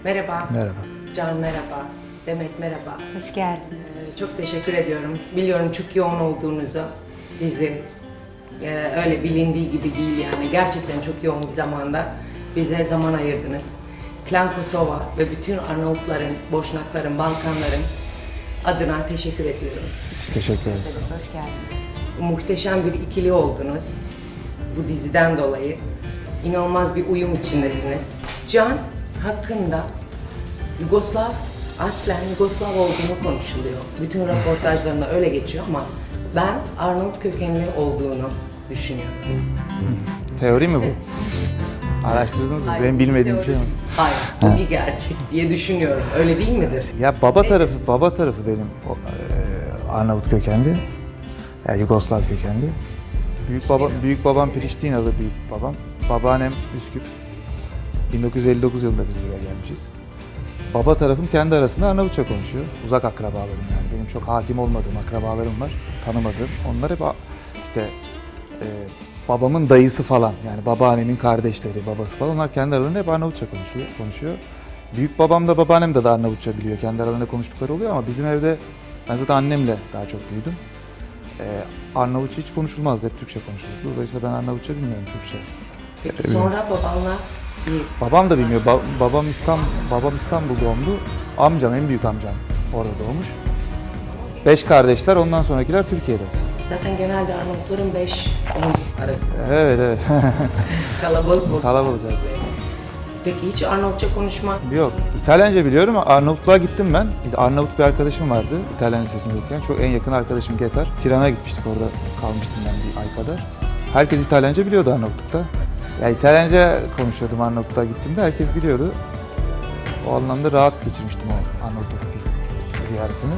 Merhaba. Merhaba. Can merhaba. Demet merhaba. Hoş geldiniz. Çok teşekkür ediyorum. Biliyorum çok yoğun olduğunuzu. Dizi öyle bilindiği gibi değil yani. Gerçekten çok yoğun bir zamanda bize zaman ayırdınız. Klan Kosova ve bütün Arnavutların, Boşnakların, Balkanların adına teşekkür ediyorum. Teşekkür ederiz. Hoş geldiniz. Muhteşem bir ikili oldunuz bu diziden dolayı. İnanılmaz bir uyum içindesiniz. Can hakkında aslen Yugoslav olduğunu konuşuluyor. Bütün röportajlarında öyle geçiyor ama ben Arnavut kökenli olduğunu düşünüyorum. Teori mi bu? Araştırdınız mı? Hayır, Benim bilmediğim bir teori şey mi? değil. Hayır, bu bir gerçek diye düşünüyorum. Öyle değil midir? Ya baba tarafı benim Arnavut kökenli. Yani Yugoslav kökenli. Büyük babam Priştinalı büyük babam. Babaannem Üsküp. 1959 yılında biz buraya gelmişiz. Baba tarafım kendi arasında Arnavutça konuşuyor. Uzak akrabalarım yani. Benim çok hakim olmadığım akrabalarım var. Tanımadığım. Onlar hep işte babamın dayısı falan. Yani babaannemin kardeşleri, babası falan. Onlar kendi aralarında hep Arnavutça konuşuyor. Büyük babam da babaannem de Arnavutça biliyor. Kendi aralarında konuştukları oluyor ama bizim evde ben zaten annemle daha çok büyüdüm. Arnavutça hiç konuşulmazdı. Hep Türkçe konuşulurdu. Dolayısıyla ben Arnavutça bilmiyorum Türkçe. Peki sonra babanla Babam da bilmiyor. Babam İstanbul doğumlu. Amcam, en büyük amcam orada doğmuş. 5 kardeşler, ondan sonrakiler Türkiye'de. zaten genelde Arnavutların 5-10 arası Evet. kalabalık oluyor. Kalabalık, evet. Peki hiç Arnavutça konuşma Yok, İtalyanca biliyorum ama Arnavutluğa gittim ben. Arnavut bir arkadaşım vardı İtalyan lisesinde okuyan. Çok en yakın arkadaşım Getar. Tiran'a gitmiştik, orada kalmıştım ben bir ay kadar. Herkes İtalyanca biliyordu Arnavutluk'ta. Ya İtalyanca konuşuyordum Arnavutluğa gittiğimde, herkes biliyordu. O anlamda rahat geçirmiştim o Arnavutluk'taki ziyaretimi.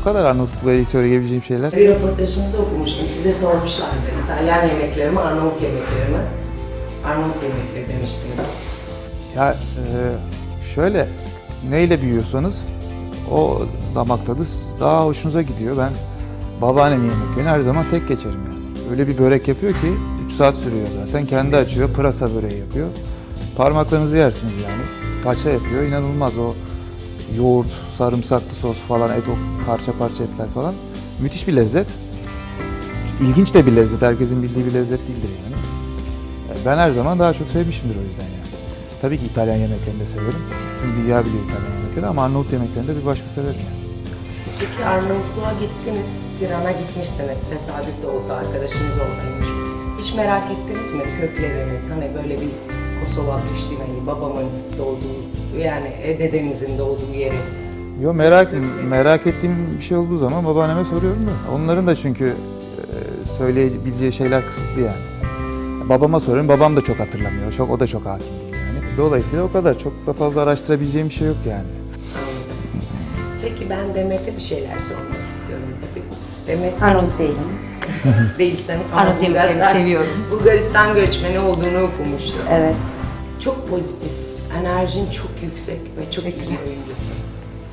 O kadar Arnavutluk'la ilgili söyleyebileceğim şeyler. Bir röportajınızı okumuştum. Size sormuşlardı. İtalyan yemekleri mi, Arnavut yemekleri mi? Arnavut yemekleri demiştiniz. Ya şöyle, neyle büyüyorsanız o damak tadı daha hoşunuza gidiyor. Ben babaannemin yemeklerini her zaman tek geçerim yani. Öyle bir börek yapıyor ki 3 saat sürüyor zaten. Kendi açıyor, pırasa böreği yapıyor. Parmaklarınızı yersiniz yani. Paça yapıyor, inanılmaz o yoğurt, sarımsaklı sos falan, et, o parça etler falan. Müthiş bir lezzet. İlginç de bir lezzet, herkesin bildiği bir lezzet değildir yani. Ben her zaman daha çok sevmişimdir o yüzden yani. Tabii ki İtalyan yemeklerini de severim. Tüm dünya biliyor İtalyan yemekleri ama Arnavut yemeklerini de bir başka severim yani. Peki Arnavutluğa gittiniz, Tiran'a gitmişsiniz. Tesadüf de olsa arkadaşınız oradaymış. Hiç merak ettiniz mi kökleriniz? Hani böyle bir Kosova, Priştine'yi, babamın doğduğu, yani dedenizin doğduğu yeri. Yo, merak ettiğim bir şey olduğu zaman babaanneme soruyorum da. Onların da çünkü söyleyebileceği şeyler kısıtlı yani. Babama soruyorum, babam da çok hatırlamıyor. O da çok hakim değil yani. Dolayısıyla o kadar çok da fazla araştırabileceğim bir şey yok yani. Anladım. Peki ben Demet'e bir şeyler sormak istiyorum tabii. Demet Arnavut değilim. değilsen ama Arnavut yemeklerini seviyorum. Bulgaristan göçmeni olduğunu okumuştum. Evet. Çok pozitif, enerjin çok yüksek ve çok iyi bir oyuncusun.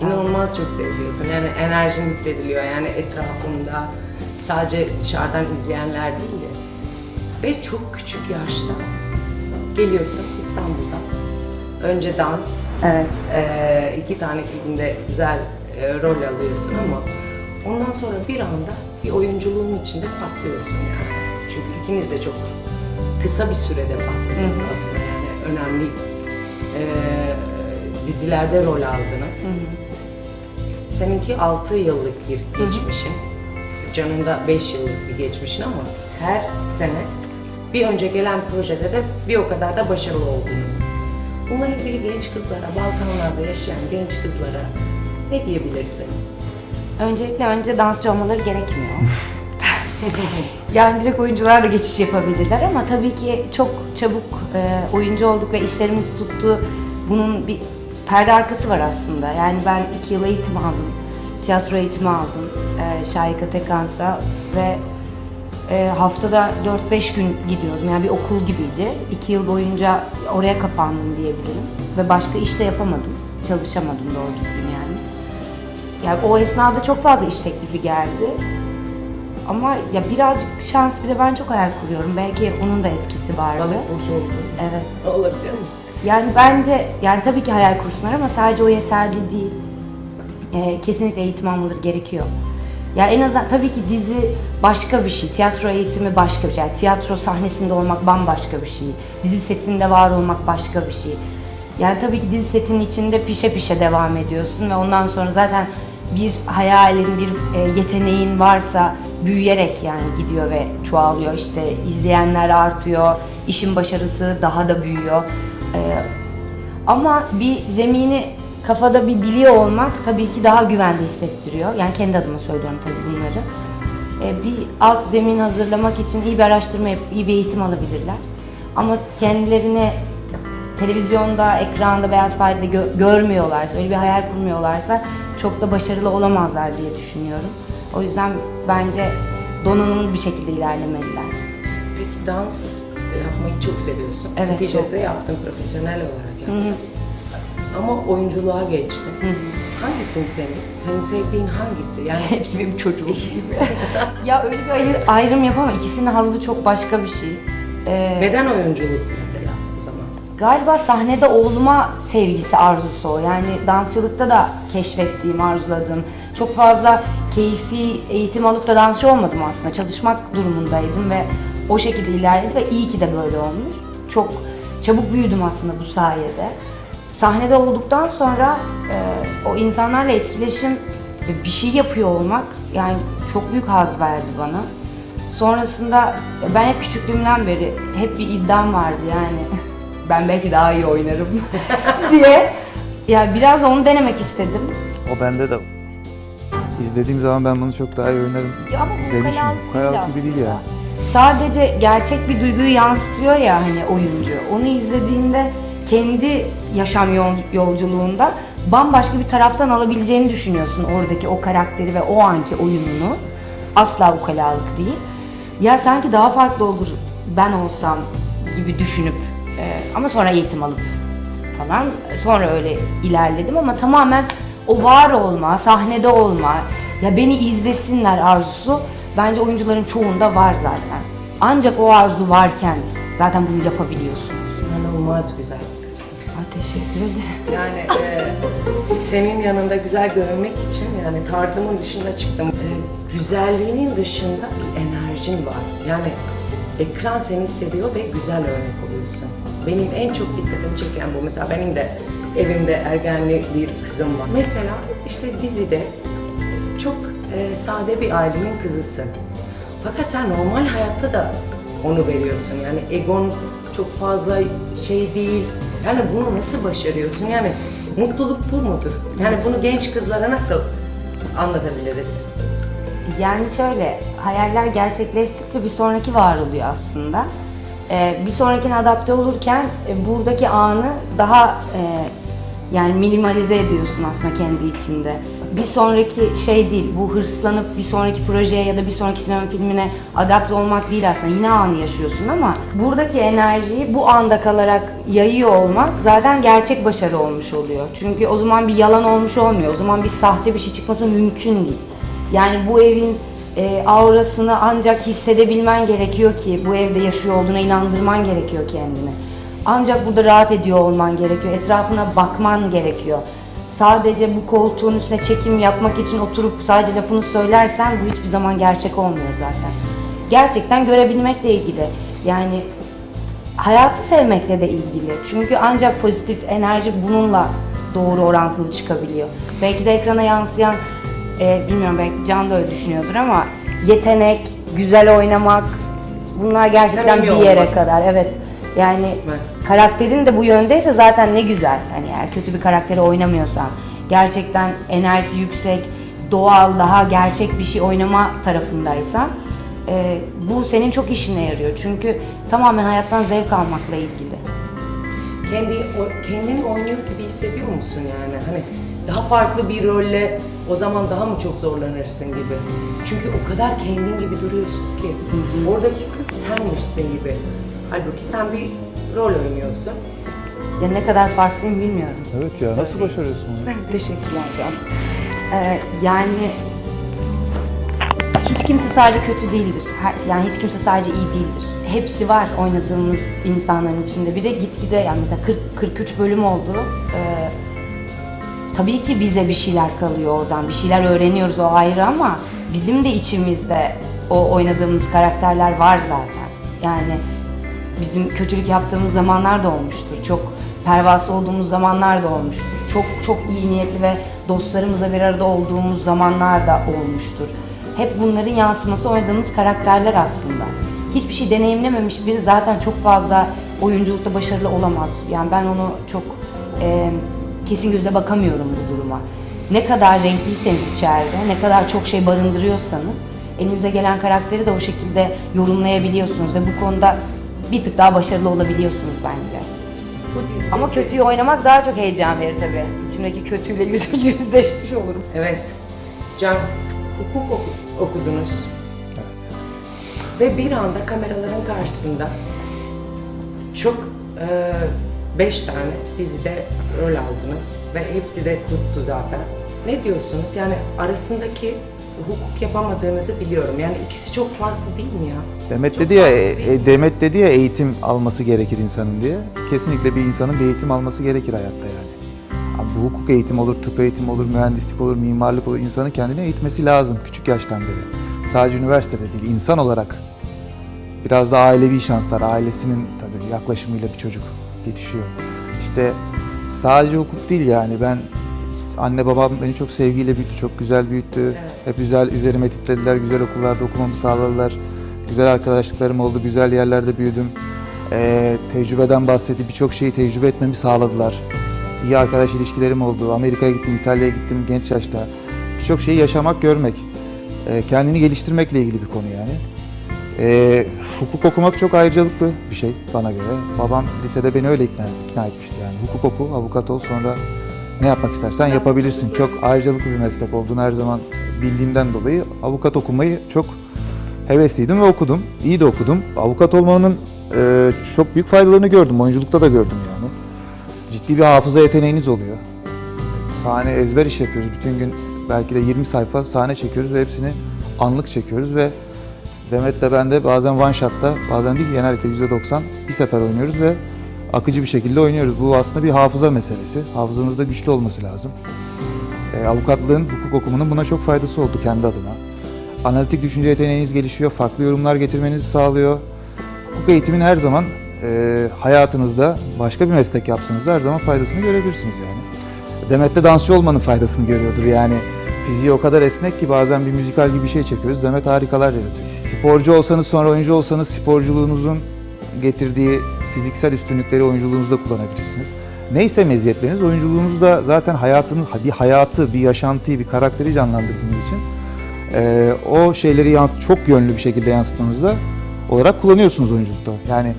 İnanılmaz çok seviyorsun. Yani enerjin hissediliyor yani etrafımda. Sadece dışarıdan izleyenler değil de. Ve çok küçük yaşta geliyorsun İstanbul'da. Önce dans, Evet. 2 tane filmde güzel rol alıyorsun ama ondan sonra bir anda bir oyunculuğun içinde patlıyorsun yani. Çünkü ikiniz de çok kısa bir sürede patladınız aslında yani önemli dizilerde rol aldınız. Seninki 6 yıllık bir geçmişin, Can'ın da 5 yıllık bir geçmişin ama her sene bir önce gelen projede de bir o kadar da başarılı oldunuz. Bununla ilgili genç kızlara, Balkanlarda yaşayan genç kızlara ne diyebilirsin? Önce dansçı olmaları gerekmiyor. Yani direkt oyunculuğa da geçiş yapabilirler ama tabii ki çok çabuk oyuncu olduk ve işlerimiz tuttu. Bunun bir perde arkası var aslında. Yani ben 2 yıl eğitim aldım. Tiyatro eğitimi aldım. Şahika Tekant'ta ve haftada 4-5 gün gidiyordum. Yani bir okul gibiydi. 2 yıl boyunca oraya kapandım diyebilirim. Ve başka iş de yapamadım. Çalışamadım doğru düzgün yani. Yani o esnada çok fazla iş teklifi geldi. Ama ya birazcık şans, bir de ben çok hayal kuruyorum. Belki onun da etkisi vardı. Balık burcu oldu. Evet. Olabilir mi? Yani bence, yani tabii ki hayal kursunlar ama sadece o yeterli değil. Kesinlikle eğitim almaları gerekiyor. Yani en azından tabii ki dizi başka bir şey, tiyatro eğitimi başka bir şey. Yani tiyatro sahnesinde olmak bambaşka bir şey. Dizi setinde var olmak başka bir şey. Yani tabii ki dizi setinin içinde pişe pişe devam ediyorsun ve ondan sonra zaten bir hayalin, bir yeteneğin varsa büyüyerek yani gidiyor ve çoğalıyor. İşte izleyenler artıyor, işin başarısı daha da büyüyor. Ama bir zemini kafada bir biliyor olmak tabii ki daha güvende hissettiriyor. Yani kendi adıma söylüyorum tabii bunları. Bir alt zemin hazırlamak için iyi bir araştırma yapıp iyi bir eğitim alabilirler. Ama kendilerini televizyonda, ekranda, beyaz perdede görmüyorlarsa, öyle bir hayal kurmuyorlarsa çok da başarılı olamazlar diye düşünüyorum. O yüzden bence donanımlı bir şekilde ilerlemeliler. Peki dans yapmayı çok seviyorsun. Evet, Neticede çok. yaptın, profesyonel olarak yaptın. Ama oyunculuğa geçtin. Hangisini sevdin? Senin sevdiğin hangisi? Yani Hepsi benim çocuğum gibi. Ya öyle bir ayrım yapamam. İkisinin hazzı çok başka bir şey. neden oyunculuk mesela o zaman? Galiba sahnede olma sevgisi, arzusu o. Yani dansçılıkta da keşfettiğim, arzuladığım. Çok fazla keyfi eğitim alıp da dansçı olmadım aslında. Çalışmak durumundaydım ve o şekilde ilerledi ve iyi ki de böyle olmuş. Çok çabuk büyüdüm aslında bu sayede. Sahnede olduktan sonra o insanlarla etkileşim ve bir şey yapıyor olmak yani çok büyük haz verdi bana. Sonrasında ben hep küçüklüğümden beri hep bir iddiam vardı yani ben belki daha iyi oynarım diye. Ya biraz onu denemek istedim. O bende de. İzlediğim zaman ben bunu çok daha iyi oynarım Ya ama bu demişim. ukalalık Ukalalık gibi değil ya. Sadece gerçek bir duyguyu yansıtıyor ya hani oyuncu. Onu izlediğinde kendi yaşam yolculuğunda bambaşka bir taraftan alabileceğini düşünüyorsun oradaki o karakteri ve o anki oyununu. Asla ukalalık değil. Ya sanki daha farklı olur ben olsam gibi düşünüp ama sonra eğitim alıp falan sonra öyle ilerledim ama tamamen o var olma, sahnede olma, ya beni izlesinler arzusu bence oyuncuların çoğunda var zaten. Ancak o arzu varken zaten bunu yapabiliyorsunuz. İnanılmaz güzel bir kızsın. Teşekkür ederim. Yani senin yanında güzel görünmek için yani tarzımın dışında çıktım. Güzelliğinin dışında bir enerjin var. Yani ekran seni hissediyor ve güzel örnek oluyorsun. Benim en çok dikkatimi çeken bu. Mesela benim de evimde ergenli bir kızım var. Mesela işte dizide çok sade bir ailenin kızısın. Fakat sen normal hayatta da onu veriyorsun. Yani egon çok fazla şey değil. Yani bunu nasıl başarıyorsun? Yani mutluluk bu mudur? Yani bunu genç kızlara nasıl anlatabiliriz? Yani şöyle, hayaller gerçekleştikçe bir sonraki var oluyor aslında. Bir sonrakine adapte olurken buradaki anı daha yani minimalize ediyorsun aslında kendi içinde. Bir sonraki şey değil, bu hırslanıp bir sonraki projeye ya da bir sonraki sinema filmine adapte olmak değil aslında. Yine anı yaşıyorsun ama buradaki enerjiyi bu anda kalarak yayıyor olmak zaten gerçek başarı olmuş oluyor. Çünkü o zaman bir yalan olmuş olmuyor, o zaman bir sahte bir şey çıkması mümkün değil. Yani bu evin aurasını ancak hissedebilmen gerekiyor ki bu evde yaşıyor olduğuna inandırman gerekiyor kendini. Ancak burada rahat ediyor olman gerekiyor, etrafına bakman gerekiyor. Sadece bu koltuğun üstüne çekim yapmak için oturup sadece lafını söylersen bu hiçbir zaman gerçek olmuyor zaten. Gerçekten görebilmekle ilgili. Yani hayatı sevmekle de ilgili. Çünkü ancak pozitif enerji bununla doğru orantılı çıkabiliyor. Belki de ekrana yansıyan, bilmiyorum belki Can da öyle düşünüyordur ama yetenek, güzel oynamak bunlar gerçekten Samimi bir yere olmak. kadar. Evet. Yani karakterin de bu yöndeyse zaten ne güzel. Hani eğer kötü bir karakteri oynamıyorsan, gerçekten enerjisi yüksek, doğal, daha gerçek bir şey oynama tarafındaysan bu senin çok işine yarıyor. Çünkü tamamen hayattan zevk almakla ilgili. Kendini oynuyor gibi hissediyor musun yani? Hani daha farklı bir rolle o zaman daha mı çok zorlanırsın gibi? Çünkü o kadar kendin gibi duruyorsun ki oradaki kız senmişsin gibi. Halbuki sen bir rol oynuyorsun. Ya ne kadar farklıyım bilmiyorum. Evet ya, nasıl başarıyorsun bunu? Teşekkürler Can. Yani Hiç hiç kimse sadece kötü değildir. Yani hiç kimse sadece iyi değildir. Hepsi var oynadığımız insanların içinde. Bir de gitgide yani mesela 43 bölüm oldu. Tabii ki bize bir şeyler kalıyor oradan. Bir şeyler öğreniyoruz, o ayrı, ama bizim de içimizde o oynadığımız karakterler var zaten. Yani bizim kötülük yaptığımız zamanlar da olmuştur. Çok pervasız olduğumuz zamanlar da olmuştur. Çok iyi niyetli ve dostlarımızla bir arada olduğumuz zamanlar da olmuştur. Hep bunların yansıması oynadığımız karakterler aslında. Hiçbir şey deneyimlememiş biri zaten çok fazla oyunculukta başarılı olamaz. Yani ben onu çok kesin gözle bakamıyorum bu duruma. Ne kadar renkliyseniz içeride, ne kadar çok şey barındırıyorsanız elinize gelen karakteri de o şekilde yorumlayabiliyorsunuz ve bu konuda bir tık daha başarılı olabiliyorsunuz bence. Ama kötüyü oynamak daha çok heyecan verir tabii. İçimdeki kötüyle yüzleşmiş olurum. Evet. Can, hukuk okudunuz. Evet. Ve bir anda kameraların karşısında çok 5 tane dizide rol aldınız ve hepsi de tuttu zaten. Ne diyorsunuz? Yani arasındaki hukuk yapamadığınızı biliyorum. Yani ikisi çok farklı değil mi ya? Demet Çok dedi ya, farklı değil mi? Demet dedi ya eğitim alması gerekir insanın diye. Kesinlikle bir insanın bir eğitim alması gerekir hayatta yani. Abi bu hukuk eğitimi olur, tıp eğitimi olur, mühendislik olur, mimarlık olur. İnsanın kendini eğitmesi lazım küçük yaştan beri. Sadece üniversitede değil, insan olarak. Biraz da ailevi şanslar, ailesinin tabii yaklaşımıyla bir çocuk yetişiyor. İşte sadece hukuk değil yani. Ben anne babam beni çok sevgiyle büyüttü, çok güzel büyüttü. Evet. Hep güzel üzerime titrediler, güzel okullarda okumamı sağladılar. Güzel arkadaşlıklarım oldu, güzel yerlerde büyüdüm. Tecrübeden bahsetti, birçok şeyi tecrübe etmemi sağladılar. İyi arkadaş ilişkilerim oldu. Amerika'ya gittim, İtalya'ya gittim genç yaşta. Birçok şeyi yaşamak, görmek. Kendini geliştirmekle ilgili bir konu yani. Hukuk okumak çok ayrıcalıklı bir şey bana göre. Babam lisede beni öyle ikna etmişti yani. Hukuk oku, avukat ol, sonra ne yapmak istersen yapabilirsin. Çok ayrıcalıklı bir meslek olduğunu her zaman bildiğimden dolayı avukat okumayı çok hevesliydim ve okudum. İyi de okudum. Avukat olmanın çok büyük faydalarını gördüm. Oyunculukta da gördüm yani. Ciddi bir hafıza yeteneğiniz oluyor. Sahne ezber iş yapıyoruz. Bütün gün belki de 20 sayfa sahne çekiyoruz ve hepsini anlık çekiyoruz ve Demet'le ben de bazen one shot'ta, bazen değil genellikle %90 bir sefer oynuyoruz ve akıcı bir şekilde oynuyoruz. Bu aslında bir hafıza meselesi. Hafızanız da güçlü olması lazım. Avukatlığın, hukuk okumunun buna çok faydası oldu kendi adıma. Analitik düşünce yeteneğiniz gelişiyor, farklı yorumlar getirmenizi sağlıyor. Hukuk eğitimin her zaman hayatınızda, başka bir meslek yapsanız da her zaman faydasını görebilirsiniz yani. Demet'te dansçı olmanın faydasını görüyordur yani. Fiziği o kadar esnek ki bazen bir müzikal gibi bir şey çekiyoruz. Demet harikalar yaratıyor. Sporcu olsanız, sonra oyuncu olsanız sporculuğunuzun getirdiği fiziksel üstünlükleri oyunculuğunuzda kullanabilirsiniz. Neyse meziyetleriniz, oyunculuğunuzda zaten bir hayatı, bir yaşantıyı, bir karakteri canlandırdığınız için o şeyleri çok yönlü bir şekilde yansıtmanızda olarak kullanıyorsunuz oyunculukta. Yani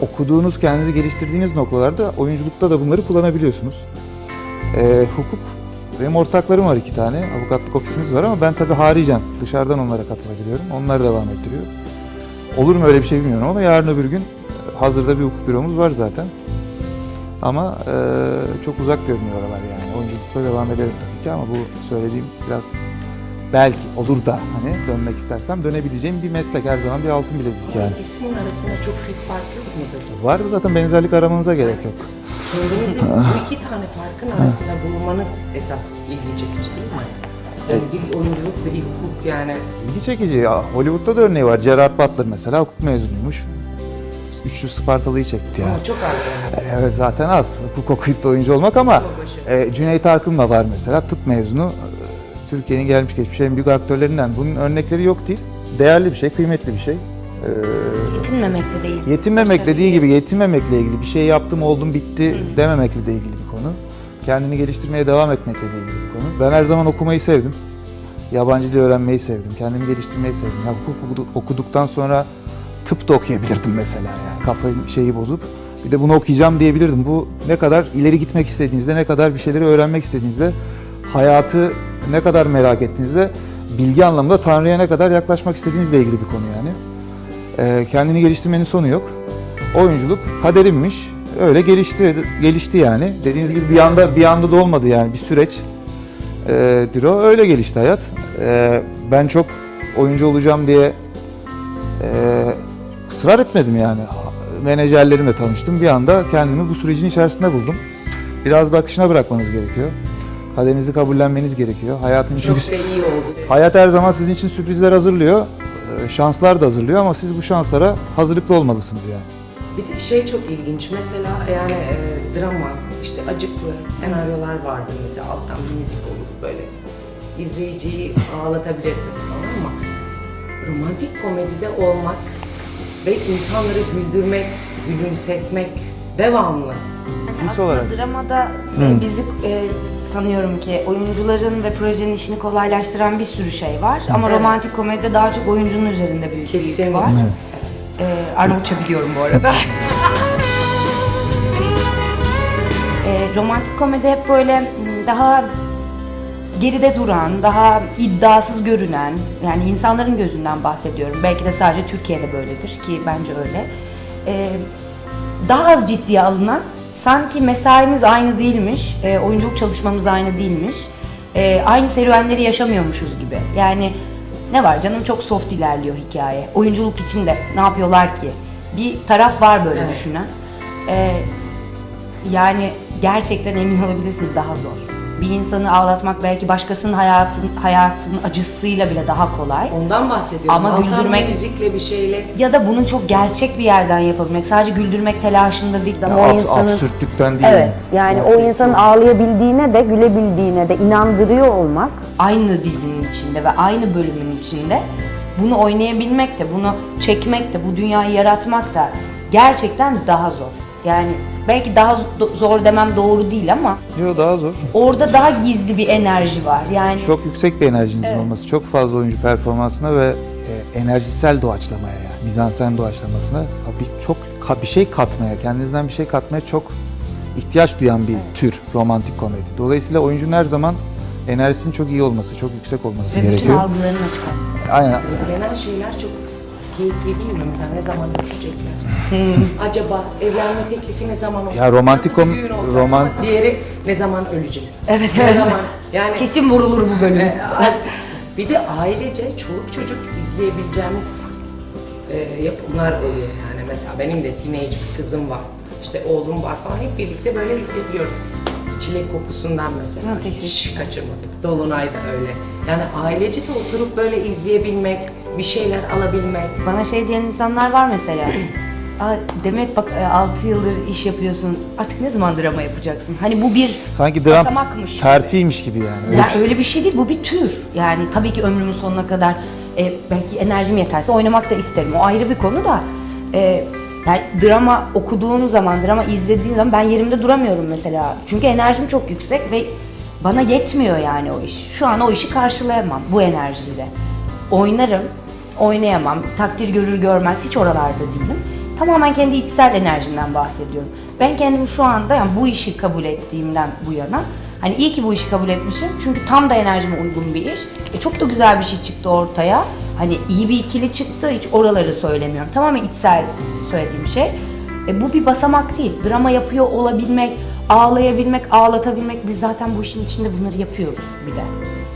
okuduğunuz, kendinizi geliştirdiğiniz noktalarda oyunculukta da bunları kullanabiliyorsunuz. Hukuk, benim ortaklarım var 2 tane, avukatlık ofisimiz var ama ben tabii haricen dışarıdan onlara katılabiliyorum, onlar devam ettiriyor. Olur mu öyle bir şey bilmiyorum ama yarın öbür gün hazırda bir hukuk büromuz var zaten. Ama çok uzak görünüyor oralar yani, oyunculukla devam ederim tabii ki ama bu söylediğim biraz belki olur da hani dönmek istersem dönebileceğim bir meslek, her zaman bir altın bilezik yani. İkisinin arasında çok büyük fark yok mudur? Vardı zaten, benzerlik aramanıza gerek yok. Kendinizi bu 2 tane farkın arasında bulmanız esas ilgi çekici değil mi? Yani biri oyunculuk, biri hukuk yani. İlgi çekici ya. Hollywood'da da örneği var. Gerard Butler mesela hukuk mezunuymuş. 300 Spartalı'yı çekti ya. Ama çok az yani. Evet zaten az. Hukuk okuyup da oyuncu olmak ama Çok başarılı. Cüneyt Arkın da var mesela. Tıp mezunu. Türkiye'nin gelmiş geçmiş en büyük aktörlerinden. Bunun örnekleri yok değil. Değerli bir şey, kıymetli bir şey. Yetinmemekle değil. Yetinmemek Başarılı dediği değil. gibi yetinmemekle ilgili bir şey yaptım, oldum, bitti dememekle de ilgili bir konu. Kendini geliştirmeye devam etmekle de ilgili bir konu. Ben her zaman okumayı sevdim. Yabancı dil öğrenmeyi sevdim. Kendimi geliştirmeyi sevdim. Ya, hukuk okuduktan sonra tıp da okuyabilirdim mesela yani. Kafayı bozup bir de bunu okuyacağım diyebilirdim. Bu ne kadar ileri gitmek istediğinizde, ne kadar bir şeyleri öğrenmek istediğinizde, hayatı ne kadar merak ettiğinizde, bilgi anlamında Tanrı'ya ne kadar yaklaşmak istediğinizle ilgili bir konu yani. Kendini geliştirmenin sonu yok. Oyunculuk kaderimmiş. Öyle gelişti yani. Dediğiniz gibi bir anda da olmadı yani, bir süreç. O öyle gelişti hayat. Ben çok oyuncu olacağım diye ısrar etmedim yani. Menajerlerimle tanıştım. Bir anda kendimi bu sürecin içerisinde buldum. Biraz da akışına bırakmanız gerekiyor. Kaderinizi kabullenmeniz gerekiyor. Çok da iyi oldu. Hayat her zaman sizin için sürprizler hazırlıyor. Şanslar da hazırlıyor ama siz bu şanslara hazırlıklı olmalısınız yani. Bir de şey çok ilginç mesela yani drama, işte acıklı senaryolar vardır mesela alttan bir müzik olur böyle izleyiciyi ağlatabilirsiniz falan ama romantik komedide olmak ve insanları güldürmek, gülümsetmek devamlı. Yani His aslında olarak. dramada bizi sanıyorum ki oyuncuların ve projenin işini kolaylaştıran bir sürü şey var. Ama Evet. romantik komedide daha çok oyuncunun üzerinde bir yük Kesinlikle. var. Arnavutça biliyorum bu arada. Romantik komedi hep böyle daha geride duran, daha iddiasız görünen, yani insanların gözünden bahsediyorum. Belki de sadece Türkiye'de böyledir ki bence öyle. Daha az ciddiye alınan, sanki mesaimiz aynı değilmiş, oyunculuk çalışmamız aynı değilmiş, aynı serüvenleri yaşamıyormuşuz gibi. Yani ne var canım, çok soft ilerliyor hikaye. Oyunculuk için de ne yapıyorlar ki? Bir taraf var böyle Evet. düşünen. Yani gerçekten emin olabilirsiniz daha zor. Bir insanı ağlatmak belki başkasının hayatının acısıyla bile daha kolay. Ondan bahsediyorum. Ama Alttan güldürmek- müzikle bir şeyle Ya da bunu çok gerçek bir yerden yapabilmek. Sadece güldürmek telaşında değil. Ama o insanın... Absürtlükten değil. Evet, yani o insanın ağlayabildiğine de gülebildiğine de inandırıyor olmak, aynı dizinin içinde ve aynı bölümün içinde bunu oynayabilmek de, bunu çekmek de, bu dünyayı yaratmak da gerçekten daha zor. Yani belki daha zor demem doğru değil ama Yo, daha zor. orada daha gizli bir enerji var. Yani Çok yüksek bir enerjinizin olması, çok fazla oyuncu performansına ve enerjisel doğaçlamaya yani mizansen doğaçlamasına bir şey katmaya, kendinizden bir şey katmaya çok ihtiyaç duyan bir tür romantik komedi. Dolayısıyla oyuncunun her zaman enerjisinin çok iyi olması, çok yüksek olması ve bütün gerekiyor. algılarını açık olması. Aynen. beklenen şeyler çok keyifli değil mi? Mesela ne zaman görüşecekler? Acaba evlenme teklifi ne zaman olacak? Ya romantik Nasıl bir düğün olacak? Ama diğeri ne zaman ölecek? Evet, Ne evet. zaman? Yani Kesin vurulur bu bölüm. bir de ailece çoluk çocuk izleyebileceğimiz yapımlar oluyor yani. Mesela benim de teenage bir kızım var. İşte oğlum var falan, hep birlikte böyle izleyebiliyoruz. Çilek kokusundan mesela. Ha, teşekkür. Hiç kaçırmadık. Dolunay da öyle. Yani ailece de oturup böyle izleyebilmek, bir şeyler alabilmek. Bana şey diyen insanlar var mesela. Aa, Demet bak 6 yıldır iş yapıyorsun. Artık ne zaman drama yapacaksın? Hani bu bir Sanki dram basamakmış gibi. terfiymiş gibi yani. Öyle Ya bir şey. öyle bir şey değil, bu bir tür. Yani tabii ki ömrümün sonuna kadar belki enerjim yeterse oynamak da isterim. O ayrı bir konu da. Yani drama okuduğum zaman, drama izlediğim zaman ben yerimde duramıyorum mesela. Çünkü enerjim çok yüksek ve bana yetmiyor yani o iş. Şu an o işi karşılayamam bu enerjiyle. Oynarım, oynayamam, takdir görür görmez hiç oralarda değilim. Tamamen kendi içsel enerjimden bahsediyorum. Ben kendimi şu anda yani bu işi kabul ettiğimden bu yana, hani iyi ki bu işi kabul etmişim çünkü tam da enerjime uygun bir iş. Çok da güzel bir şey çıktı ortaya. Hani iyi bir ikili çıktı, hiç oraları söylemiyorum. Tamamen içsel söylediğim şey. Bu bir basamak değil. Drama yapıyor olabilmek, ağlayabilmek, ağlatabilmek. Biz zaten bu işin içinde bunları yapıyoruz bile.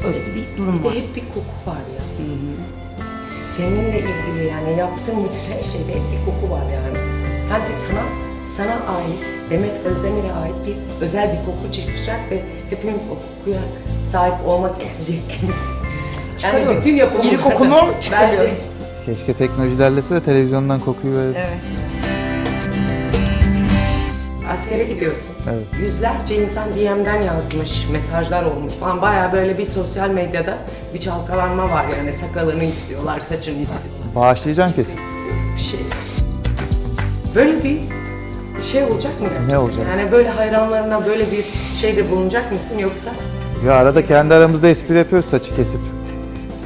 Öyle bir durum Bir de var. hep bir koku var ya. Seninle ilgili yani yaptığın bütün her şeyde hep bir koku var yani. Sanki sana ait, Demet Özdemir'e ait bir özel bir koku çıkacak ve hepimiz o kokuya sahip olmak isteyecek. Yani bütün yapımı İyi kokunu çıkarıyorum. bence. Keşke teknoloji ilerlese de televizyondan kokuyu verebilse. Evet. Askere gidiyorsun. Evet. Yüzlerce insan DM'den yazmış, mesajlar olmuş falan. Bayağı böyle bir sosyal medyada bir çalkalanma var yani. Sakalını istiyorlar, saçını istiyorlar. Bağışlayacaksın kesin. Bir şey. Böyle bir şey olacak mı? Ne olacak? Yani böyle hayranlarına böyle bir şeyde bulunacak mısın yoksa? Ya arada kendi aramızda espri yapıyoruz, saçı kesip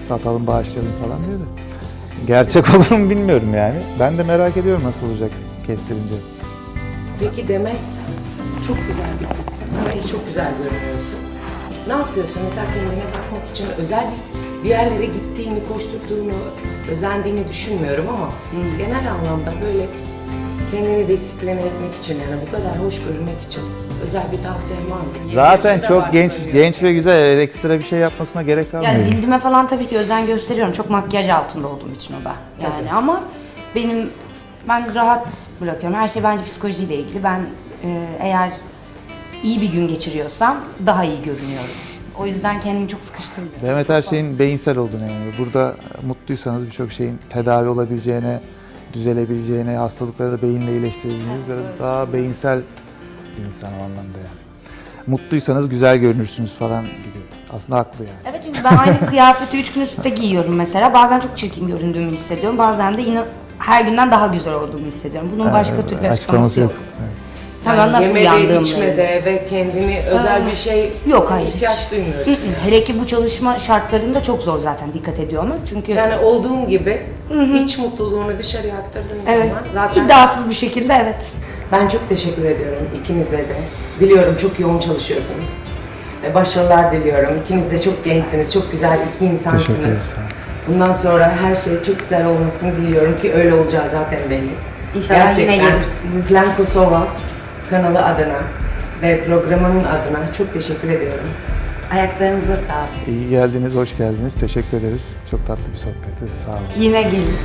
satalım, bağışlayalım falan diye de. Gerçek olur mu bilmiyorum yani. Ben de merak ediyorum nasıl olacak kestirince. Peki Demet, sen çok güzel bir kızsın ve çok güzel görünüyorsun. Ne yapıyorsun? Mesela kendine bakmak için özel bir yerlere gittiğini, koşturduğunu, özendiğini düşünmüyorum ama genel anlamda böyle kendini disipline etmek için, yani bu kadar hoş görünmek için özel bir tavsiyem var mı? Zaten Yaşı da çok var genç söylüyor. genç ve güzel, ekstra bir şey yapmasına gerek kalmıyor. Yani cildime falan tabii ki özen gösteriyorum. Çok makyaj altında olduğum için o da. Yani Tabii. ama ben rahat bırakıyorum. Her şey bence psikolojiyle ilgili. Ben eğer iyi bir gün geçiriyorsam daha iyi görünüyorum. O yüzden kendimi çok sıkıştırmıyorum. Demet her şeyin beyinsel olduğunu inanıyor. Burada mutluysanız birçok şeyin tedavi olabileceğine, düzelebileceğine, hastalıkları da beyinle iyileştirebileceğiniz daha beyinsel bir insan o anlamda yani. Mutluysanız güzel görünürsünüz falan gibi. Aslında haklı yani. Evet, çünkü ben aynı kıyafeti 3 gün üst üste giyiyorum mesela. Bazen çok çirkin göründüğümü hissediyorum. Bazen de yine her günden daha güzel olduğumu hissediyorum. Bunun başka türlü açıklaması yok. Evet. Hemen nasıl yemede, uyandığımı. içmede ve kendini özel bir şey Yok, hayır. ihtiyaç duymuyorsun. Hele ki bu çalışma şartlarında çok zor zaten dikkat ediyor ama çünkü Yani olduğun gibi iç mutluluğunu dışarıya aktırdığın evet, zaman zaten iddiasız bir şekilde evet. ben çok teşekkür ediyorum ikinize de. Biliyorum çok yoğun çalışıyorsunuz. Başarılar diliyorum. İkiniz de çok gençsiniz, çok güzel iki Teşekkür insansınız. ederiz. Bundan sonra her şey çok güzel olmasını diliyorum ki öyle olacağı zaten belli. İnşallah yine gelirsiniz. Plan Kosova kanalı adına ve programının adına çok teşekkür ediyorum. Ayaklarınıza sağlık. İyi geldiniz, hoş geldiniz. Teşekkür ederiz. Çok tatlı bir sohbetti. Sağ olun. Yine gelin.